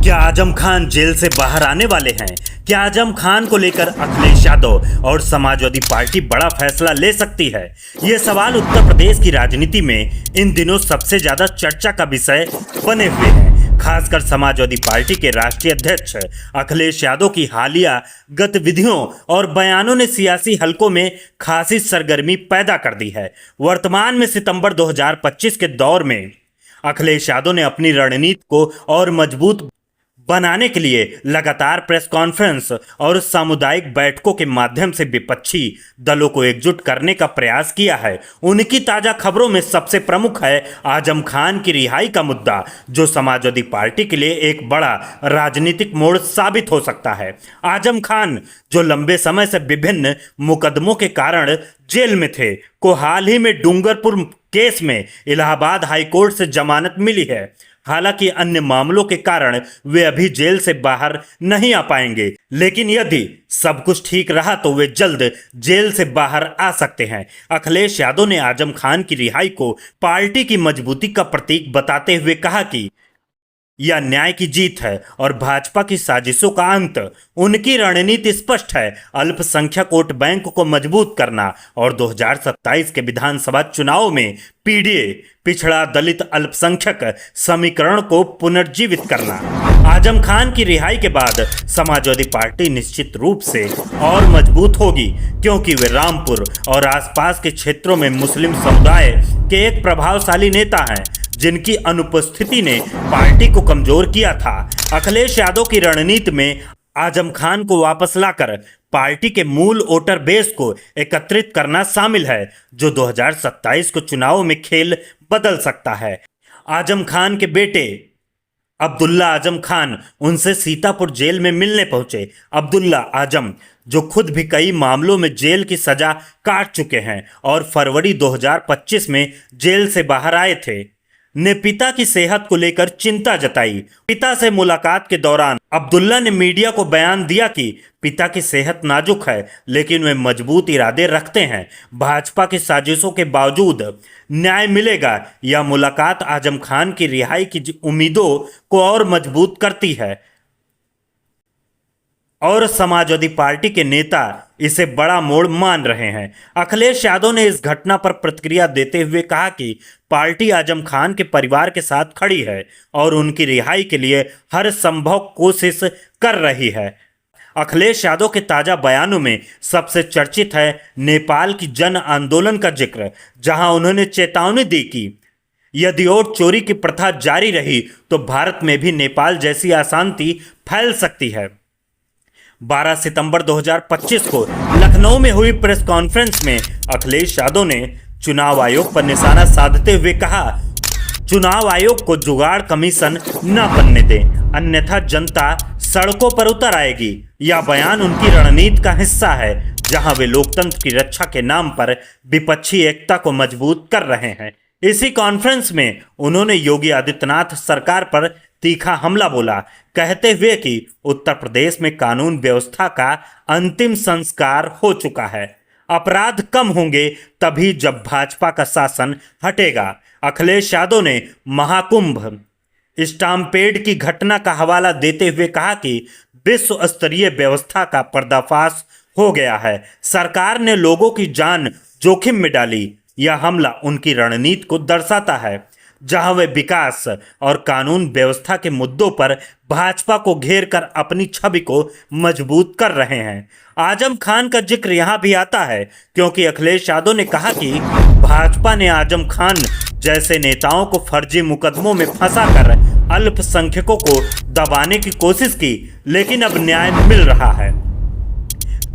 क्या आजम खान जेल से बाहर आने वाले हैं? क्या आजम खान को लेकर अखिलेश यादव और समाजवादी पार्टी बड़ा फैसला ले सकती है? ये सवाल उत्तर प्रदेश की राजनीति में इन दिनों सबसे ज्यादा चर्चा का विषय बने हुए हैं। खासकर समाजवादी पार्टी के राष्ट्रीय अध्यक्ष अखिलेश यादव की हालिया गतिविधियों और बयानों ने सियासी हलकों में खासी सरगर्मी पैदा कर दी है। वर्तमान में सितंबर 2025 के दौर में अखिलेश यादव ने अपनी रणनीति को और मजबूत बनाने के लिए लगातार प्रेस कॉन्फ्रेंस और सामुदायिक बैठकों के माध्यम से विपक्षी दलों को एकजुट करने का प्रयास किया है। उनकी ताजा खबरों में सबसे प्रमुख है आजम खान की रिहाई का मुद्दा, जो समाजवादी पार्टी के लिए एक बड़ा राजनीतिक मोड़ साबित हो सकता है। आजम खान, जो लंबे समय से विभिन्न मुकदमों के कारण जेल में थे, को हाल ही में डूंगरपुर केस में इलाहाबाद हाईकोर्ट से जमानत मिली है। हालांकि अन्य मामलों के कारण वे अभी जेल से बाहर नहीं आ पाएंगे, लेकिन यदि सब कुछ ठीक रहा तो वे जल्द जेल से बाहर आ सकते हैं। अखिलेश यादव ने आजम खान की रिहाई को पार्टी की मजबूती का प्रतीक बताते हुए कहा कि यह न्याय की जीत है और भाजपा की साजिशों का अंत। उनकी रणनीति स्पष्ट है, अल्पसंख्यक वोट बैंक को मजबूत करना और 2027 के विधानसभा चुनाव में पीडीए पिछड़ा दलित अल्पसंख्यक समीकरण को पुनर्जीवित करना। आजम खान की रिहाई के बाद समाजवादी पार्टी निश्चित रूप से और मजबूत होगी, क्योंकि वे रामपुर और आसपास के क्षेत्रों में मुस्लिम समुदाय के एक प्रभावशाली नेता हैं, जिनकी अनुपस्थिति ने पार्टी को कमजोर किया था। अखिलेश यादव की रणनीति में आजम खान को वापस लाकर पार्टी के मूल वोटर बेस को एकत्रित करना शामिल है, जो 2027 को चुनाव में खेल बदल सकता है। आजम खान के बेटे अब्दुल्ला आजम खान उनसे सीतापुर जेल में मिलने पहुंचे। अब्दुल्ला आजम, जो खुद भी कई मामलों में जेल की सजा काट चुके हैं और फरवरी 2025 में जेल से बाहर आए थे, ने पिता की सेहत को लेकर चिंता जताई। पिता से मुलाकात के दौरान अब्दुल्ला ने मीडिया को बयान दिया कि पिता की सेहत नाजुक है, लेकिन वे मजबूत इरादे रखते हैं। भाजपा की साजिशों के बावजूद न्याय मिलेगा। यह मुलाकात आजम खान की रिहाई की उम्मीदों को और मजबूत करती है और समाजवादी पार्टी के नेता इसे बड़ा मोड़ मान रहे हैं। अखिलेश यादव ने इस घटना पर प्रतिक्रिया देते हुए कहा कि पार्टी आजम खान के परिवार के साथ खड़ी है और उनकी रिहाई के लिए हर संभव कोशिश कर रही है। अखिलेश यादव के ताजा बयानों में सबसे चर्चित है नेपाल की जन आंदोलन का जिक्र, जहां उन्होंने चेतावनी दी कि यदि वोट चोरी की प्रथा जारी रही तो भारत में भी नेपाल जैसी अशांति फैल सकती है। 12 सितंबर 2025 को लखनऊ में हुई प्रेस कॉन्फ्रेंस में अखिलेश यादव ने चुनाव आयोग पर निशाना साधते हुए कहा, चुनाव आयोग को जुगाड़ कमीशन न बनने दें, अन्यथा जनता सड़कों पर उतर आएगी। यह बयान उनकी रणनीति का हिस्सा है, जहां वे लोकतंत्र की रक्षा के नाम पर विपक्षी एकता को मजबूत कर रहे हैं। इसी कॉन्फ्रेंस में उन्होंने योगी आदित्यनाथ सरकार पर तीखा हमला बोला, कहते हुए कि उत्तर प्रदेश में कानून व्यवस्था का अंतिम संस्कार हो चुका है। अपराध कम होंगे तभी जब भाजपा का शासन हटेगा। अखिलेश यादव ने महाकुंभ स्टाम्पेड की घटना का हवाला देते हुए कहा कि विश्व स्तरीय व्यवस्था का पर्दाफाश हो गया है, सरकार ने लोगों की जान जोखिम में डाली। यह हमला उनकी रणनीति को दर्शाता है, जहां वे विकास और कानून व्यवस्था के मुद्दों पर भाजपा को घेर कर अपनी छवि को मजबूत कर रहे हैं। आजम खान का जिक्र यहां भी आता है क्योंकि अखिलेश यादव ने कहा कि भाजपा ने आजम खान जैसे नेताओं को फर्जी मुकदमों में फंसाकर अल्पसंख्यकों को दबाने की कोशिश की, लेकिन अब न्याय मिल रहा है।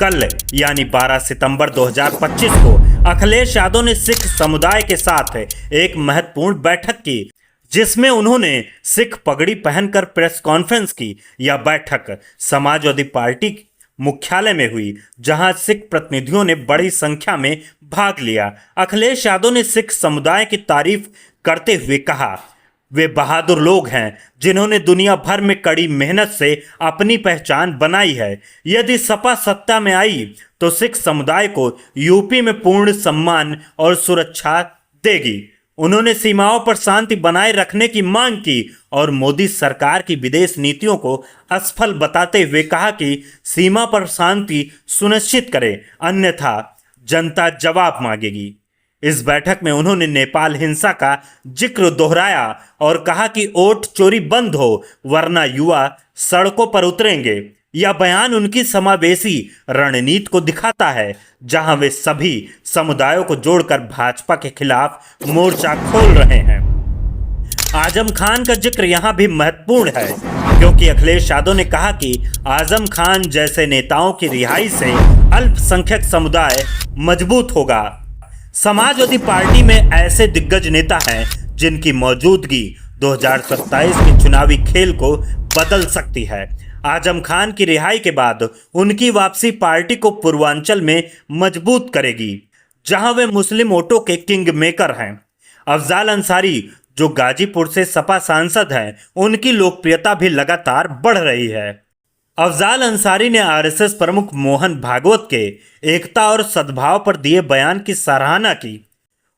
कल यानी 12 सितंबर 2025 को अखिलेश यादव ने सिख समुदाय के साथ एक महत्वपूर्ण बैठक की, जिसमें उन्होंने सिख पगड़ी पहनकर प्रेस कॉन्फ्रेंस की। यह बैठक समाजवादी पार्टी मुख्यालय में हुई, जहां सिख प्रतिनिधियों ने बड़ी संख्या में भाग लिया। अखिलेश यादव ने सिख समुदाय की तारीफ करते हुए कहा, वे बहादुर लोग हैं जिन्होंने दुनिया भर में कड़ी मेहनत से अपनी पहचान बनाई है। यदि सपा सत्ता में आई तो सिख समुदाय को यूपी में पूर्ण सम्मान और सुरक्षा देगी। उन्होंने सीमाओं पर शांति बनाए रखने की मांग की और मोदी सरकार की विदेश नीतियों को असफल बताते हुए कहा कि सीमा पर शांति सुनिश्चित करें, अन्यथा जनता जवाब मांगेगी। इस बैठक में उन्होंने नेपाल हिंसा का जिक्र दोहराया और कहा कि वोट चोरी बंद हो वरना युवा सड़कों पर उतरेंगे। यह बयान उनकी समावेशी रणनीति को दिखाता है, जहां वे सभी समुदायों को जोड़कर भाजपा के खिलाफ मोर्चा खोल रहे हैं। आजम खान का जिक्र यहां भी महत्वपूर्ण है, क्योंकि अखिलेश यादव ने कहा कि आजम खान जैसे नेताओं की रिहाई से अल्पसंख्यक समुदाय मजबूत होगा। समाजवादी पार्टी में ऐसे दिग्गज नेता हैं जिनकी मौजूदगी 2027 के चुनावी खेल को बदल सकती है। आजम खान की रिहाई के बाद उनकी वापसी पार्टी को पूर्वांचल में मजबूत करेगी, जहां वे मुस्लिम वोटों के किंग मेकर हैं। अफजाल अंसारी, जो गाजीपुर से सपा सांसद हैं, उनकी लोकप्रियता भी लगातार बढ़ रही है। अफजाल अंसारी ने आरएसएस प्रमुख मोहन भागवत के एकता और सद्भाव पर दिए बयान की सराहना की।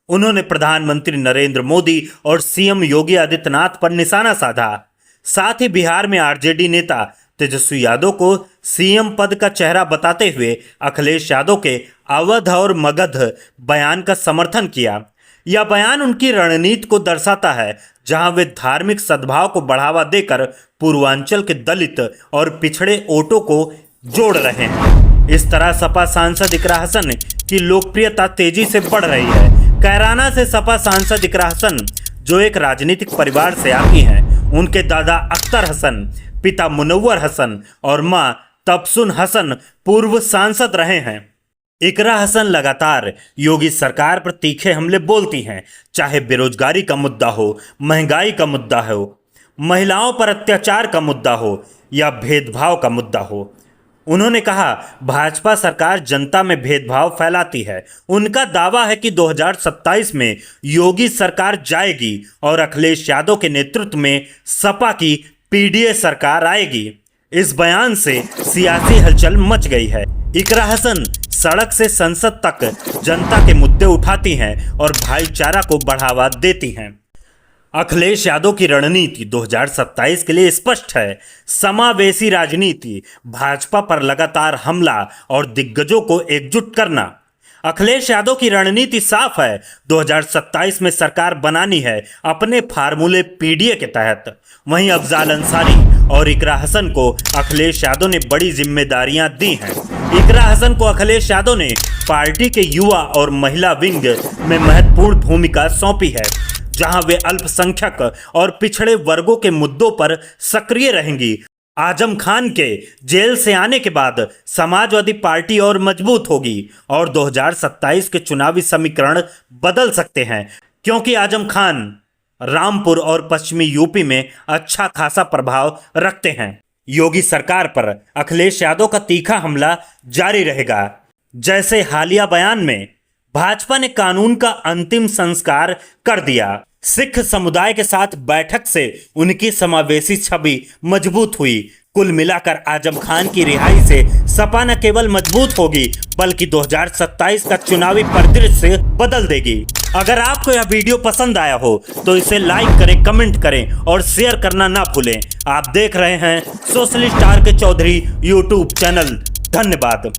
उन्होंने प्रधानमंत्री नरेंद्र मोदी और सीएम योगी आदित्यनाथ पर निशाना साधा। साथ ही बिहार में आरजेडी नेता तेजस्वी यादव को सीएम पद का चेहरा बताते हुए अखिलेश यादव के अवध और मगध बयान का समर्थन किया। यह बयान उनकी रणनीति को दर्शाता है, जहां वे धार्मिक सद्भाव को बढ़ावा देकर पूर्वांचल के दलित और पिछड़े वोटों को जोड़ रहे हैं। इस तरह सपा सांसद इकरा हसन की लोकप्रियता तेजी से बढ़ रही है। कैराना से सपा सांसद इकरा हसन, जो एक राजनीतिक परिवार से आती हैं, उनके दादा अख्तर हसन, पिता मुनव्वर हसन और मां तबसुन हसन पूर्व सांसद रहे हैं। इकरा हसन लगातार योगी सरकार पर तीखे हमले बोलती हैं, चाहे बेरोजगारी का मुद्दा हो, महंगाई का मुद्दा हो, महिलाओं पर अत्याचार का मुद्दा हो या भेदभाव का मुद्दा हो। उन्होंने कहा, भाजपा सरकार जनता में भेदभाव फैलाती है। उनका दावा है कि 2027 में योगी सरकार जाएगी और अखिलेश यादव के नेतृत्व में सपा की पीडीए सरकार आएगी। इस बयान से सियासी हलचल मच गई है। इकरा हसन सड़क से संसद तक जनता के मुद्दे उठाती हैं और भाईचारा को बढ़ावा देती हैं। अखिलेश यादव की रणनीति 2027 के लिए स्पष्ट है। समावेशी राजनीति, भाजपा पर लगातार हमला और दिग्गजों को एकजुट करना। अखिलेश यादव की रणनीति साफ है, 2027 में सरकार बनानी है अपने फार्मूले पीडीए के तहत। वहीं अफजाल अंसारी और इकरा हसन को अखिलेश यादव ने बड़ी जिम्मेदारियां दी हैं। इकरा हसन को अखिलेश यादव ने पार्टी के युवा और महिला विंग में महत्वपूर्ण भूमिका सौंपी है, जहां वे अल्पसंख्यक और पिछड़े वर्गों के मुद्दों पर सक्रिय रहेंगी। आजम खान के जेल से आने के बाद समाजवादी पार्टी और मजबूत होगी और 2027 के चुनावी समीकरण बदल सकते हैं, क्योंकि आजम खान रामपुर और पश्चिमी यूपी में अच्छा खासा प्रभाव रखते हैं। योगी सरकार पर अखिलेश यादव का तीखा हमला जारी रहेगा। जैसे हालिया बयान में भाजपा ने कानून का अंतिम संस्कार कर दिया। सिख समुदाय के साथ बैठक से उनकी समावेशी छवि मजबूत हुई। कुल मिलाकर आजम खान की रिहाई से सपा न केवल मजबूत होगी बल्कि 2027 का चुनावी परिदृश्य बदल देगी। अगर आपको यह वीडियो पसंद आया हो तो इसे लाइक करें, कमेंट करें और शेयर करना ना भूलें। आप देख रहे हैं सोशलिस्ट आर के चौधरी यूट्यूब चैनल। धन्यवाद।